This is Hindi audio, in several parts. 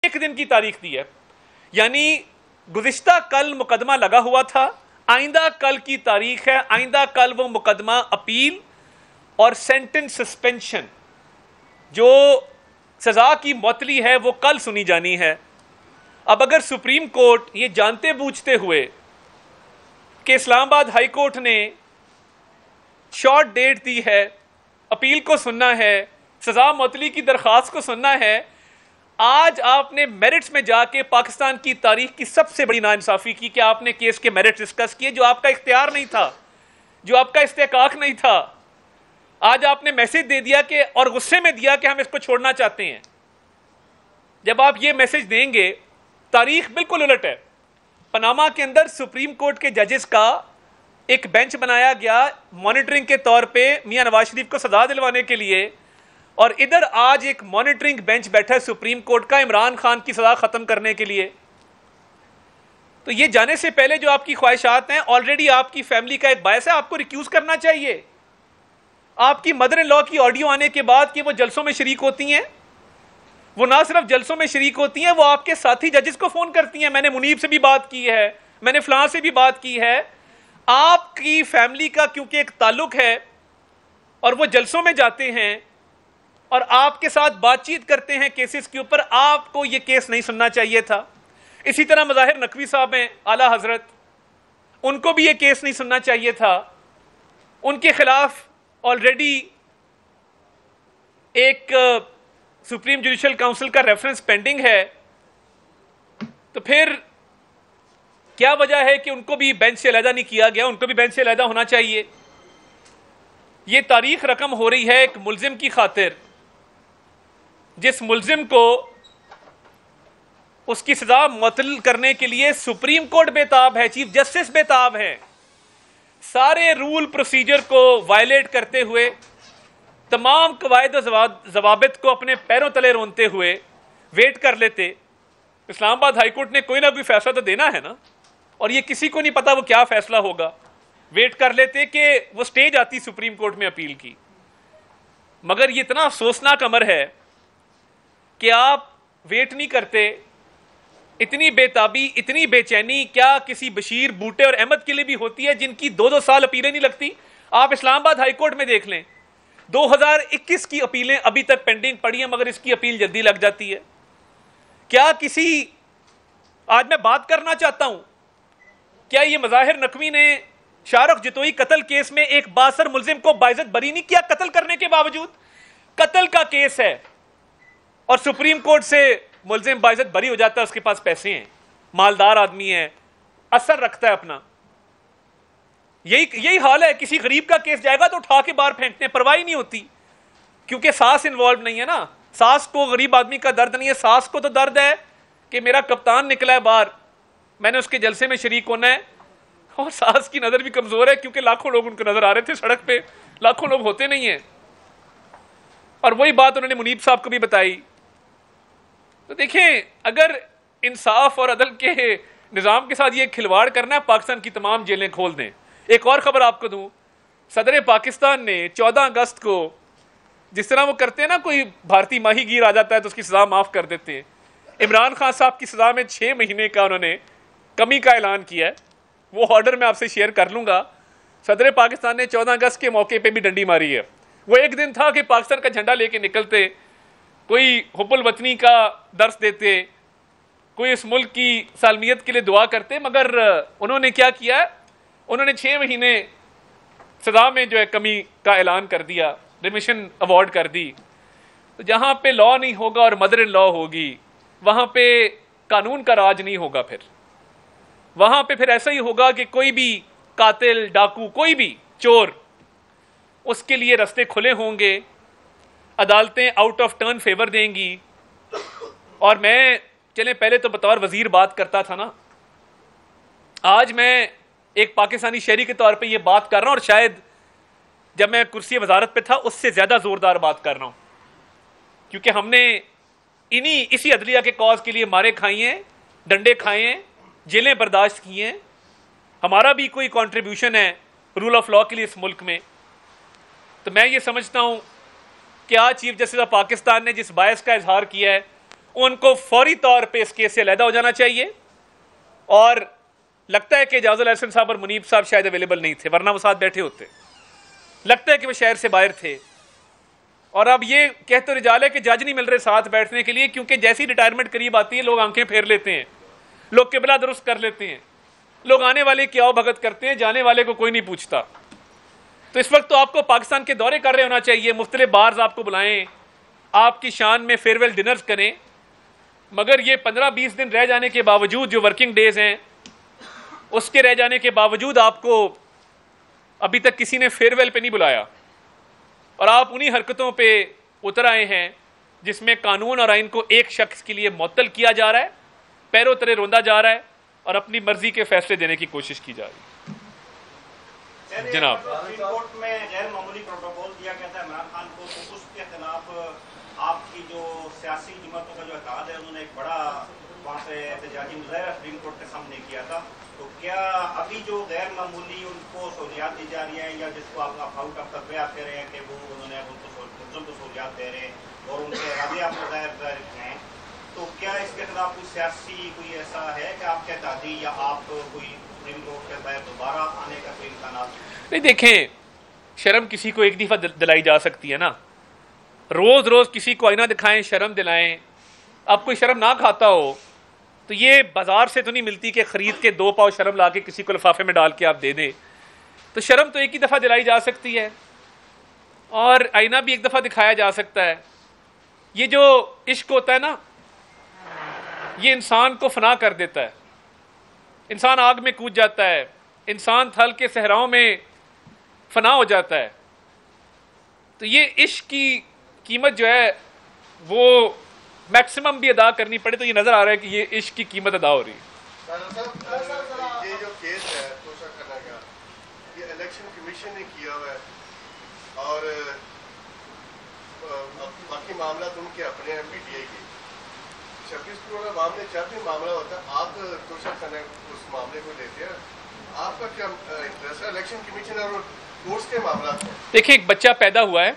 एक दिन की तारीख दी है, यानी गुज़िश्ता कल मुकदमा लगा हुआ था, आइंदा कल की तारीख है, आइंदा कल वो मुकदमा अपील और सेंटेंस सस्पेंशन जो सजा की मुअत्तली है वो कल सुनी जानी है। अब अगर सुप्रीम कोर्ट ये जानते बूझते हुए कि इस्लामाबाद हाई कोर्ट ने शॉर्ट डेट दी है, अपील को सुनना है, सजा मुअत्तली की दरख्वास्त को सुनना है, आज आपने मेरिट्स में जाके पाकिस्तान की तारीख की सबसे बड़ी नाइंसाफी की कि आपने केस के मेरिट्स डिस्कस किए जो आपका इख्तियार नहीं था, जो आपका इस्तेकाक नहीं था। आज आपने मैसेज दे दिया कि, और गुस्से में दिया कि हम इसको छोड़ना चाहते हैं। जब आप ये मैसेज देंगे, तारीख बिल्कुल उलट है। पनामा के अंदर सुप्रीम कोर्ट के जजेस का एक बेंच बनाया गया मॉनिटरिंग के तौर पे मियां नवाज शरीफ को सजा दिलवाने के लिए, और इधर आज एक मॉनिटरिंग बेंच बैठा है सुप्रीम कोर्ट का इमरान खान की सजा खत्म करने के लिए। तो ये जाने से पहले जो आपकी ख्वाहिशात हैं, ऑलरेडी आपकी फैमिली का एक बायस है, आपको रिक्यूज करना चाहिए। आपकी मदर इन लॉ की ऑडियो आने के बाद कि वो जलसों में शरीक होती हैं, वो ना सिर्फ जलसों में शरीक होती हैं, वो आपके साथी जजेस को फोन करती हैं, मैंने मुनीब से भी बात की है, मैंने फलां से भी बात की है। आपकी फैमिली का क्योंकि एक ताल्लुक है और वो जलसों में जाते हैं और आपके साथ बातचीत करते हैं केसेस के ऊपर, आपको ये केस नहीं सुनना चाहिए था। इसी तरह मज़ाहिर नकवी साहब हैं आला हजरत, उनको भी ये केस नहीं सुनना चाहिए था। उनके खिलाफ ऑलरेडी एक सुप्रीम जुडिशल काउंसिल का रेफरेंस पेंडिंग है। तो फिर क्या वजह है कि उनको भी बेंच से अलहदा नहीं किया गया? उनको भी बेंच से अलहदा होना चाहिए। ये तारीख रकम हो रही है एक मुल्जिम की खातिर, जिस मुल्जिम को उसकी सजा मुअत्तल करने के लिए सुप्रीम कोर्ट बेताब है, चीफ जस्टिस बेताब है। सारे रूल प्रोसीजर को वायलेट करते हुए, तमाम कवायद और जवाबित को अपने पैरों तले रोनते हुए वेट कर लेते। इस्लामाबाद हाई कोर्ट ने कोई ना कोई फैसला तो देना है ना, और ये किसी को नहीं पता वो क्या फैसला होगा। वेट कर लेते कि वो स्टेज आती सुप्रीम कोर्ट में अपील की। मगर ये इतना अफसोसनाक अमर है कि आप वेट नहीं करते। इतनी बेताबी, इतनी बेचैनी क्या किसी बशीर, बूटे और अहमद के लिए भी होती है जिनकी 2-2 साल अपीलें नहीं लगती? आप इस्लामाबाद हाई कोर्ट में देख लें, 2021 की अपीलें अभी तक पेंडिंग पड़ी हैं, मगर इसकी अपील जल्दी लग जाती है। क्या किसी, आज मैं बात करना चाहता हूं, क्या ये मज़ाहिर नकवी ने शाहरुख जतोई कत्ल केस में एक बासर मुल्जिम को बाइज्जत बरी नहीं किया? कत्ल करने के बावजूद कत्ल का केस है और सुप्रीम कोर्ट से मुल्जिम बाइज्जत बरी हो जाता है। उसके पास पैसे हैं, मालदार आदमी है, असर रखता है अपना। यही हाल है। किसी गरीब का केस जाएगा तो उठा के बाहर फेंकते हैं, परवाही नहीं होती, क्योंकि सास इन्वॉल्व नहीं है ना। सास को गरीब आदमी का दर्द नहीं है, सास को तो दर्द है कि मेरा कप्तान निकला है बाहर, मैंने उसके जलसे में शरीक होना है। और सास की नजर भी कमजोर है क्योंकि लाखों लोग उनको नजर आ रहे थे सड़क पे, लाखों लोग होते नहीं है। और वही बात उन्होंने मुनीब साहब को भी बताई। तो देखें, अगर इंसाफ और अदल के निजाम के साथ ये खिलवाड़ करना है, पाकिस्तान की तमाम जेलें खोल दें। एक और खबर आपको दूं, सदर पाकिस्तान ने 14 अगस्त को, जिस तरह वो करते हैं ना, कोई भारतीय माहीगीर आ जाता है तो उसकी सजा माफ कर देते हैं, इमरान खान साहब की सजा में 6 महीने का उन्होंने कमी का ऐलान किया है। वो ऑर्डर मैं आपसे शेयर कर लूंगा। सदर पाकिस्तान ने 14 अगस्त के मौके पे भी डंडी मारी है। वो एक दिन था कि पाकिस्तान का झंडा लेके निकलते, कोई हुब्बुल वतनी का दर्स देते, कोई इस मुल्क की सालमियत के लिए दुआ करते, मगर उन्होंने क्या किया, उन्होंने 6 महीने सजा में जो है कमी का ऐलान कर दिया, रिमिशन अवार्ड कर दी। तो जहां पे लॉ नहीं होगा और मदर इन लॉ होगी, वहां पे कानून का राज नहीं होगा। फिर वहां पे फिर ऐसा ही होगा कि कोई भी कातिल, डाकू, कोई भी चोर, उसके लिए रास्ते खुले होंगे, अदालतें आउट ऑफ टर्न फेवर देंगी। और मैं चले पहले तो बतौर वजीर बात करता था ना, आज मैं एक पाकिस्तानी शहरी के तौर पे ये बात कर रहा हूं, और शायद जब मैं कुर्सी वजारत पे था उससे ज्यादा जोरदार बात कर रहा हूं, क्योंकि हमने इसी अदलिया के कॉज के लिए मारे खाई हैं, डंडे खाए हैं, जेलें बर्दाश्त की हैं। हमारा भी कोई कंट्रीब्यूशन है रूल ऑफ लॉ के लिए इस मुल्क में। तो मैं ये समझता हूं कि आज चीफ जस्टिस ऑफ पाकिस्तान ने जिस बायस का इजहार किया है, उनको फौरी तौर पे इस केस से अलहदा हो जाना चाहिए। और लगता है कि एजाजुल अहसन साहब और मुनीब साहब शायद अवेलेबल नहीं थे, वरना वो साथ बैठे होते। लगता है कि वो शहर से बाहर थे। और अब ये कहते रिजाल है कि जज नहीं मिल रहे साथ बैठने के लिए, क्योंकि जैसी रिटायरमेंट करीब आती है लोग आंखें फेर लेते हैं, लोग किबला दुरुस्त कर लेते हैं, लोग आने वाले की आओ भगत करते हैं, जाने वाले को कोई नहीं पूछता। तो इस वक्त तो आपको पाकिस्तान के दौरे कर रहे होना चाहिए, मुख्तलिफ बार्स आपको बुलाएं, आपकी शान में फेयरवेल डिनर्स करें। मगर ये 15-20 दिन रह जाने के बावजूद, जो वर्किंग डेज हैं उसके रह जाने के बावजूद, आपको अभी तक किसी ने फेयरवेल पे नहीं बुलाया। और आप उन्हीं हरकतों पे उतर आए हैं जिसमें कानून और आइन को एक शख्स के लिए मुअत्तल किया जा रहा है, पैरों तले रोंदा जा रहा है और अपनी मर्जी के फैसले देने की कोशिश की जा रही है। जनाब, सुप्रीम कोर्ट में गैर मामूली प्रोटोकॉल दिया गया था इमरान खान को, तो उसके खिलाफ आपकी जो सियासी जमातों का जो इत्तेहाद है उन्होंने एक बड़ा वहाँ पे एहतजाजी मुजाहरा सुप्रीम कोर्ट के सामने किया था। तो क्या अभी जो गैर मामूली उनको सहूलियात दी जा रही है, या जिसको आप आउट ऑफ द वे आप कह रहे हैं कि वो उन्होंने उनको सहूलियात दे रहे हैं और उनके इरादे आप मुजाहिर हैं, तो क्या इसके खिलाफ कोई सियासी कोई ऐसा है कि आपके एहतजाजी या आप कोई सुप्रीम कोर्ट के बाहर दोबारा आने का कोई इम्कान? नहीं, देखें, शर्म किसी को एक दफ़ा दिलाई जा सकती है ना, रोज रोज किसी को आईना दिखाएं, शर्म दिलाएं। अब कोई शर्म ना खाता हो तो ये बाजार से तो नहीं मिलती कि खरीद के 2 पाव शर्म ला के किसी को लिफाफे में डाल के आप दे दें। तो शर्म तो एक ही दफ़ा दिलाई जा सकती है और आईना भी एक दफ़ा दिखाया जा सकता है। ये जो इश्क होता है ना, ये इंसान को फना कर देता है, इंसान आग में कूद जाता है, इंसान थल के सहराओं में फना हो जाता है। तो ये इश्क की कीमत जो है वो मैक्सिमम भी अदा करनी पड़े, तो ये नजर आ रहा है कि ये इश्क की कीमत अदा हो रही है। ये जो केस है तोशा खाना का, ये इलेक्शन कमीशन ने किया हुआ है और बाकी मामला उनके अपने हैं PTI के। 26 करोड़ अवाम ने जब भी मामला होता है आप तोशा खाना उस मामले को लेते हैं, आपका क्या इंटरेस्ट है? इलेक्शन कमीशन और कोर्ट्स के मामला है। देखिए, एक बच्चा पैदा हुआ है,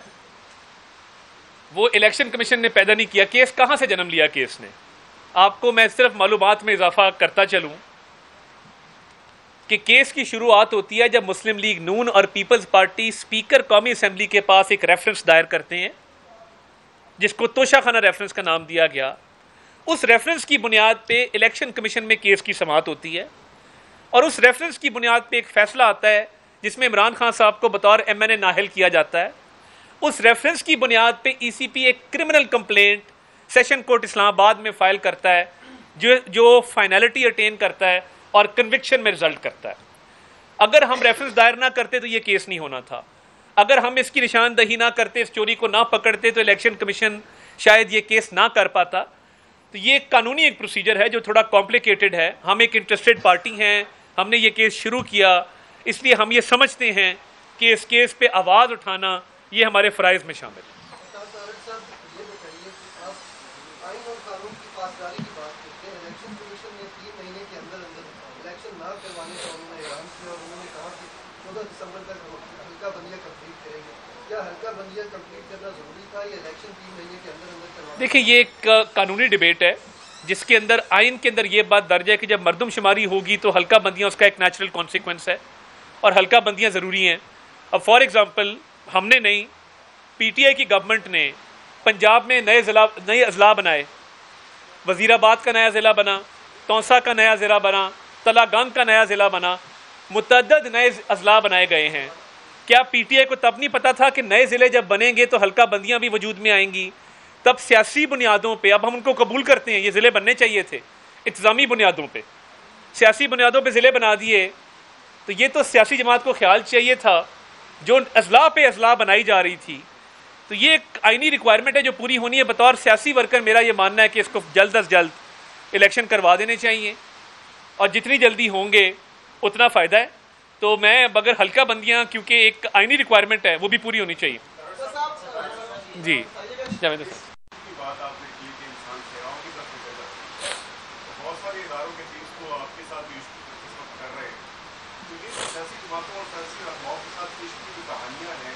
वो इलेक्शन कमीशन ने पैदा नहीं किया। केस कहां से जन्म लिया केस ने? आपको मैं सिर्फ मालूमात में इजाफा करता चलूं कि केस की शुरुआत होती है जब मुस्लिम लीग नून और पीपल्स पार्टी स्पीकर कौमी असेंबली के पास एक रेफरेंस दायर करते हैं, जिसको तोशाखाना रेफरेंस का नाम दिया गया। उस रेफरेंस की बुनियाद पे इलेक्शन कमीशन में केस की समाअत होती है और उस रेफरेंस की बुनियाद पे एक फैसला आता है जिसमें इमरान खान साहब को बतौर MNA नाहिल किया जाता है। उस रेफरेंस की बुनियाद पे ECP एक criminal complaint session court Islamabad में फाइल करता है, जो फाइनलिटी अटेन करता है और कन्विक्शन में रिजल्ट करता है। अगर हम रेफरेंस दायर ना करते तो ये केस नहीं होना था। अगर हम इसकी निशानदही ना करते, इस चोरी को ना पकड़ते, तो इलेक्शन कमीशन शायद ये केस ना कर पाता। तो ये कानूनी एक प्रोसीजर है जो थोड़ा कॉम्प्लिकेटेड है। हम एक इंटरेस्टेड पार्टी हैं, हमने ये केस शुरू किया, इसलिए हम ये समझते हैं कि इस केस पे आवाज़ उठाना ये हमारे फ़राइज़ में शामिल है। देखिए, ये एक कानूनी डिबेट है जिसके अंदर आइन के अंदर ये बात दर्ज है कि जब मरदमशुमारी होगी तो हल्का बंदियाँ उसका एक नेचुरल कॉन्सिक्वेंस है और हल्का बंदियाँ ज़रूरी हैं। अब फॉर एग्ज़ाम्पल, हमने नहीं, PTI की गवर्नमेंट ने पंजाब में नए अजला बनाए, वज़ीराबाद का नया ज़िला बना, तौसा का नया ज़िला बना, तलागंग का नया ज़िला बना, मुतअद्दिद नए अजला बनाए गए हैं। क्या PTI को तब नहीं पता था कि नए ज़िले जब बनेंगे तो हल्का बंदियाँ भी वजूद में आएंगी? तब सियासी बुनियादों पे, अब हम उनको कबूल करते हैं, ये ज़िले बनने चाहिए थे इंतज़ामी बुनियादों पे, सियासी बुनियादों पे ज़िले बना दिए। तो ये तो सियासी जमात को ख्याल चाहिए था, जो अजला पे अजला बनाई जा रही थी। तो ये एक आइनी रिक्वायरमेंट है जो पूरी होनी है। बतौर सियासी वर्कर मेरा ये मानना है कि इसको जल्द अज जल्द इलेक्शन करवा देने चाहिए और जितनी जल्दी होंगे उतना फ़ायदा है। तो मैं अगर हल्का बंदियाँ, क्योंकि एक आइनी रिक्वायरमेंट है, वो भी पूरी होनी चाहिए। जी जावेद बात आपने की कि इंसान सेवाओं की तरफ निकल जाता है, तो बहुत सारे इदारों के चीज़ को आपके साथ भी इस वक्त कर रहे हैं। तो ये सियासी जमातों और सियासी रहनुमाओं के साथ इश्क की जो कहानियाँ हैं,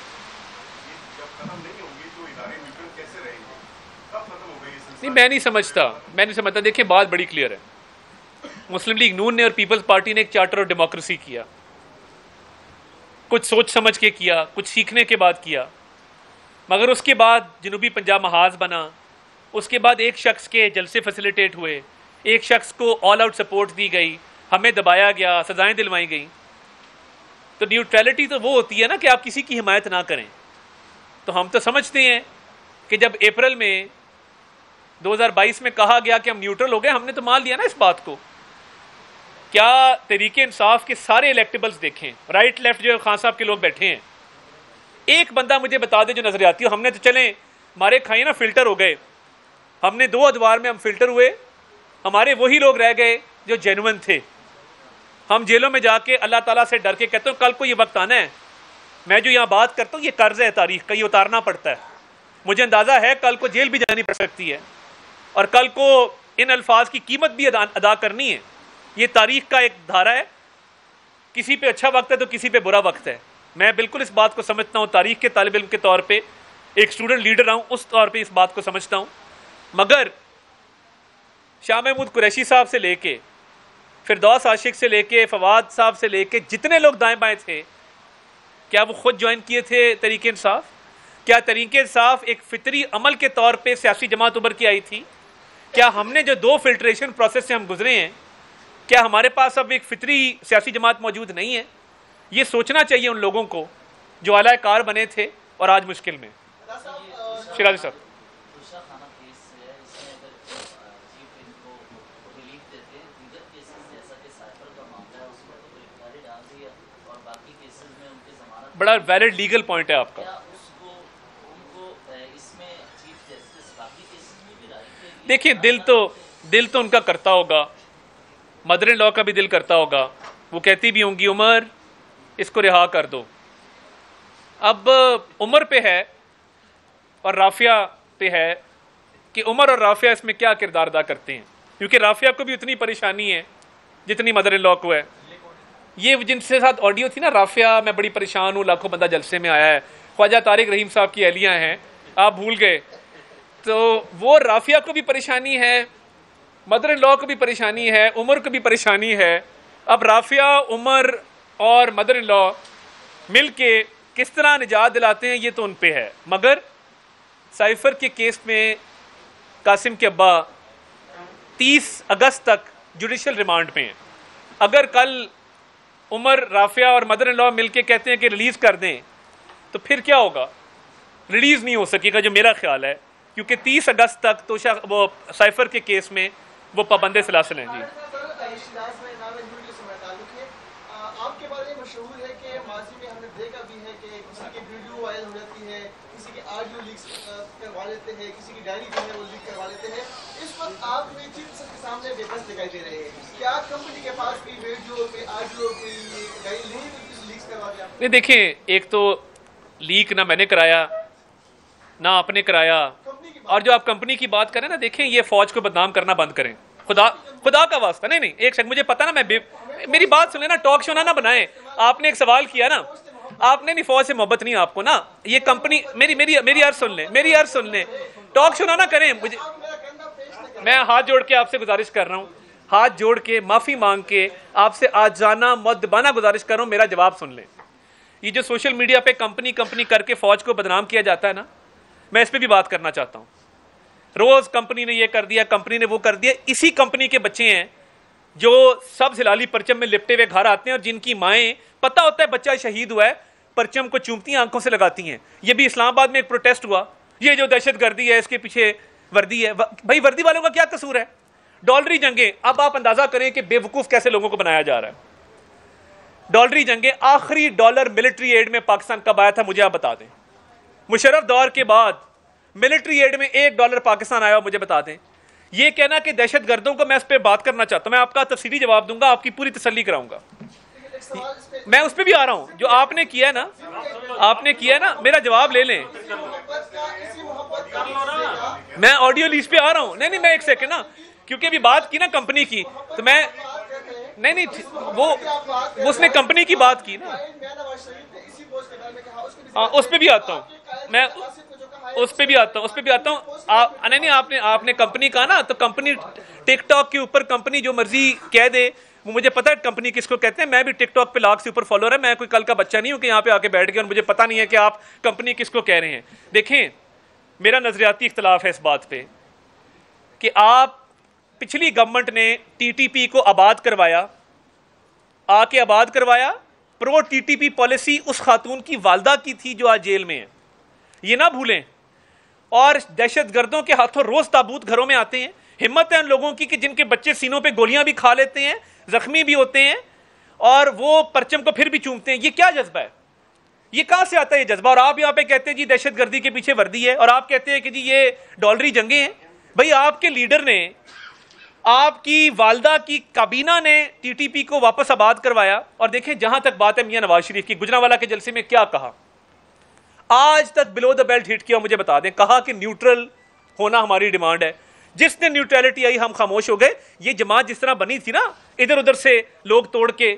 ये जब खत्म नहीं होंगी तो इदारे न्यूट्रल कैसे रहेंगे? नहीं, मैं नहीं समझता। देखिए, बात बड़ी क्लियर है। मुस्लिम लीग नून ने और पीपल्स पार्टी ने एक चार्टर ऑफ डेमोक्रेसी किया, कुछ सोच समझ के किया, कुछ सीखने के बाद किया, मगर उसके बाद जनूबी पंजाब महाज बना, उसके बाद एक शख्स के जलसे फैसिलिटेट हुए, एक शख्स को ऑल आउट सपोर्ट दी गई, हमें दबाया गया, सजाएं दिलवाई गई। तो न्यूट्रलिटी तो वो होती है ना कि आप किसी की हिमायत ना करें। तो हम तो समझते हैं कि जब अप्रैल में 2022 में कहा गया कि हम न्यूट्रल हो गए, हमने तो मान लिया ना इस बात को। क्या तरीके इंसाफ के सारे इलेक्टेबल्स देखें, राइट लेफ्ट जो खान साहब के लोग बैठे हैं, एक बंदा मुझे बता दे जो नजरियाती हो। हमने तो चले मारे खाए ना, फिल्टर हो गए, हमने 2 अदवार में हम फिल्टर हुए, हमारे वही लोग रह गए जो जेन्युइन थे। हम जेलों में जाके अल्लाह ताला से डर के कहते हो कल को ये वक्त आना है, मैं जो यहाँ बात करता हूँ ये कर्ज है तारीख का, ये उतारना पड़ता है। मुझे अंदाज़ा है कल को जेल भी जानी पड़ सकती है और कल को इन अल्फाज की कीमत भी अदा करनी है। ये तारीख का एक धारा है, किसी पे अच्छा वक्त है तो किसी पे बुरा वक्त है। मैं बिल्कुल इस बात को समझता हूँ, तारीख के तालिब इल्म के तौर पे, एक स्टूडेंट लीडर रहा हूँ उस तौर पे इस बात को समझता हूँ। मगर शाह महमूद कुरैशी साहब से लेके फिरदौस आशिक से लेके फवाद साहब से लेके जितने लोग दाएं बाएं थे, क्या वो खुद ज्वाइन किए थे तरीके इंसाफ? क्या तरीके इंसाफ एक फितरी अमल के तौर पे सियासी जमात उभर के आई थी? क्या हमने जो 2 फिल्ट्रेशन प्रोसेस से हम गुजरे हैं, क्या हमारे पास अब एक फितरी सियासी जमात मौजूद नहीं है? ये सोचना चाहिए उन लोगों को जो आला कार बने थे और आज मुश्किल में। शिराजी साहब, बड़ा वैलिड लीगल पॉइंट है आपका। देखिए, दिल तो उनका करता होगा, मदर इन लॉ का भी दिल करता होगा, वो कहती भी होंगी उमर इसको रिहा कर दो। अब उमर पे है और राफिया पे है कि उमर और राफिया इसमें क्या किरदार अदा करते हैं, क्योंकि राफिया को भी उतनी परेशानी है जितनी मदर इन लॉ को है। ये जिनसे साथ ऑडियो थी ना, राफिया मैं बड़ी परेशान हूँ, लाखों बंदा जलसे में आया है, ख्वाजा तारिक रहीम साहब की अहलियाँ हैं, आप भूल गए। तो वो राफिया को भी परेशानी है, मदर इन लॉ को भी परेशानी है, उमर को भी परेशानी है। अब राफिया, उमर और मदर इन लॉ मिल के किस तरह निजात दिलाते हैं ये तो उन पे है। मगर साइफर के केस में कासिम के अब्बा 30 अगस्त तक जुडिशल रिमांड पे हैं। अगर कल उमर, राफिया और मदर इन लॉ मिलके कहते हैं कि रिलीज कर दें तो फिर क्या होगा? रिलीज नहीं हो सकेगा, जो मेरा ख्याल है, क्योंकि 30 अगस्त तक तो वो साइफर के केस में वो पाबंदे सिलासिल हैं। जी, आपके बारे में मशहूर है कि माजी में हमने देखा भी है कि किसी की वीडियो वायरल हो जाती है, किसी की ऑडियो लीक करवा लेते हैं, किसी की डायरी जो है वो लीक करवा लेते हैं। इस वक्त आप चीफ के सामने बेबस दिखाई दे रहे हैं, क्या कंपनी के पास भी वीडियो पे ऑडियो कोई डायरी नहीं लीक करवा दिया? नहीं, देखिए, एक तो लीक ना मैंने कराया ना आपने कराया, और जो आप कंपनी की बात करें ना, देखें ये फौज को बदनाम करना बंद करें, खुदा का वास्ता। नहीं, एक सेकंड, मुझे पता ना, मेरी बात सुन लेना, टॉक शो ना बनाए। आपने एक सवाल किया ना, आपने नहीं, फौज से मोहब्बत नहीं आपको ना, ये कंपनी मेरी अर्ज सुन लें, टॉक शो ना करें। मुझे, मैं हाथ जोड़ के आपसे गुजारिश कर रहा हूँ, हाथ जोड़ के माफी मांग के आपसे आजाना मुअद्दबाना गुजारिश कर रहा हूँ, मेरा जवाब सुन लें। ये जो सोशल मीडिया पे कंपनी करके फौज को बदनाम किया जाता है ना, मैं इस पर भी बात करना चाहता हूँ। रोज कंपनी ने ये कर दिया, कंपनी ने वो कर दिया। इसी कंपनी के बच्चे हैं जो सब हिलाली परचम में लिपटे हुए घर आते हैं और जिनकी माएँ पता होता है बच्चा शहीद हुआ है, परचम को चूमती हैं, आंखों से लगाती हैं। ये भी इस्लामाबाद में एक प्रोटेस्ट हुआ, ये जो दहशतगर्दी है इसके पीछे वर्दी है। भाई, वर्दी वालों का क्या कसूर है? डॉलरी जंगें, अब आप अंदाजा करें कि बेवकूफ कैसे लोगों को बनाया जा रहा है। डॉलरी जंगें, आखिरी डॉलर मिलिट्री एड में पाकिस्तान कब आया था मुझे आप बता दें। मुशर्रफ दौर के बाद मिलिट्री एड में $1 पाकिस्तान आया, मुझे बता दें। ये कहना कि दहशतगर्दों को, मैं इस पर बात करना चाहता हूं, मैं आपका तफसीली जवाब दूंगा, आपकी पूरी तसल्ली कराऊंगा। मैं उस पर भी आ रहा हूं, जो आपने किया ना, मेरा जवाब ले लें। मैं ऑडियो लीज पे आ रहा हूं। नहीं, मैं एक सेकंड ना, क्योंकि अभी बात की ना कंपनी की, तो मैं नहीं, वो उसने कंपनी की बात की ना, उस पर भी आता हूं मैं। उस पे भी आता हूँ आप नहीं, आपने कंपनी कहा ना, तो कंपनी टिकटॉक के ऊपर कंपनी जो मर्जी कह दे, वो मुझे पता है कंपनी किसको कहते हैं। मैं भी टिकटॉक पे लाख से ऊपर फॉलोअर है, मैं कोई कल का बच्चा नहीं हूं कि यहाँ पे आके बैठ गया और मुझे पता नहीं है कि आप कंपनी किसको कह रहे हैं। देखें, मेरा नजरियाती इख्तलाफ है इस बात पे कि आप पिछली गवर्नमेंट ने टीटीपी को आबाद करवाया, प्रो टीटीपी पॉलिसी उस खातून की वालदा की थी जो आज जेल में है, ये ना भूलें। और दहशतगर्दों के हाथों रोज ताबूत घरों में आते हैं। हिम्मत है उन लोगों की कि जिनके बच्चे सीनों पे गोलियां भी खा लेते हैं, जख्मी भी होते हैं, और वो परचम को फिर भी चूमते हैं। ये क्या जज्बा है? ये कहां से आता है ये जज्बा? और आप यहाँ पे कहते हैं जी दहशतगर्दी के पीछे वर्दी है, और आप कहते हैं कि जी ये डॉलरी जंगे हैं। भाई, आपके लीडर ने, आपकी वालदा की काबीना ने टीटीपी को वापस आबाद करवाया। और देखें, जहां तक बात है मियां नवाज शरीफ की, गुजरांवाला के जलसे में क्या कहा, आज तक बिलो द बेल्ट हिट किया, मुझे बता दें। कहा कि न्यूट्रल होना हमारी डिमांड है। जिस दिन न्यूट्रलिटी आई हम खामोश हो गए। ये जमात जिस तरह बनी थी ना, इधर उधर से लोग तोड़ के,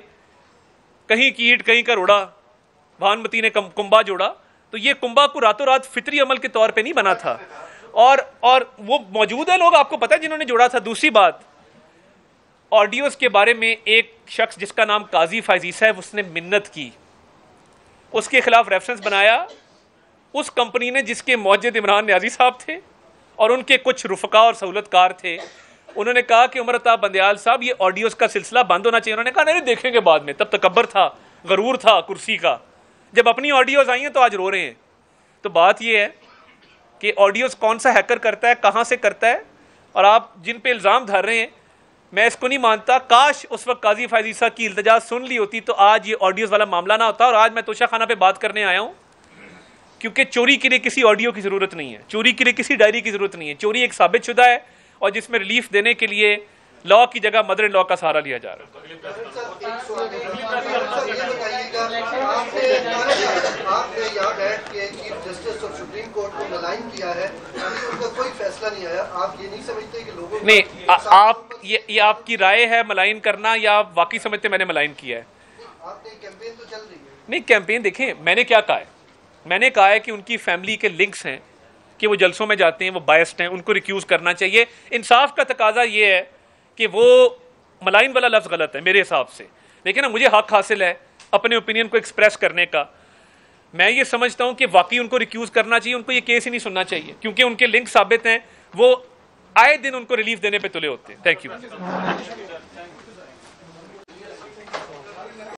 कहीं की ईंट कहीं का रोड़ा, भानुमती ने कुंभा जोड़ा, तो ये कुंभा को रातों रात फितरी अमल के तौर पे नहीं बना था। और वो मौजूद है लोग, आपको पता है जिन्होंने जोड़ा था। दूसरी बात, ऑडियोज के बारे में एक शख्स जिसका नाम काजी फायजीसा है, उसने मिन्नत की, उसके खिलाफ रेफरेंस बनाया उस कंपनी ने जिसके मौजूद इमरान न्याजी साहब थे और उनके कुछ रुफका और सहूलतकार थे। उन्होंने कहा कि उमर अताब बंदयाल साहब, ये ऑडियोज का सिलसिला बंद होना चाहिए। उन्होंने कहा नहीं, देखेंगे बाद में। तब तकब्बर था, गरूर था कुर्सी का। जब अपनी ऑडियोज आई हैं तो आज रो रहे हैं। तो बात ये है कि ऑडियोज कौन सा हैकर करता है, कहाँ से करता है, और आप जिन पे इल्ज़ाम धर रहे हैं, मैं इसको नहीं मानता। काश उस वक्त काजी फायजीसा की इल्तजा सुन ली होती तो आज ये ऑडियोज वाला मामला ना होता। और आज मैं तोशा खाना पे बात करने आया हूँ, क्योंकि चोरी के लिए किसी ऑडियो की जरूरत नहीं है, चोरी के लिए किसी डायरी की जरूरत नहीं है। चोरी एक साबित शुदा है, और जिसमें रिलीफ देने के लिए लॉ की जगह मदर इन लॉ का सहारा लिया जा रहा है। आपने यहाँ बैठ के chief justice of supreme court को मलाइन किया है, अभी उनका कोई फैसला नहीं आया। आप ये नहीं समझते कि लोगों नहीं, आप ये आपकी राय है मलाइन करना, या आप वाकई समझते मैंने मलाइन किया है? आपने कैंपेन तो चल रही है। नहीं, कैंपेन देखें, मैंने क्या कहा है, मैंने कहा है कि उनकी फैमिली के लिंक्स हैं, कि वो जलसों में जाते हैं, वो बायस्ड हैं, उनको रिक्यूज करना चाहिए। इंसाफ का तकाजा ये है कि वो मलाइन वाला लफ्ज़ गलत है मेरे हिसाब से, लेकिन ना मुझे हक हासिल है अपने ओपिनियन को एक्सप्रेस करने का। मैं ये समझता हूं कि वाकई उनको रिक्यूज करना चाहिए, उनको ये केस ही नहीं सुनना चाहिए, क्योंकि उनके लिंक साबित हैं। वो आए दिन उनको रिलीफ देने पे तुले होते हैं। Thank you.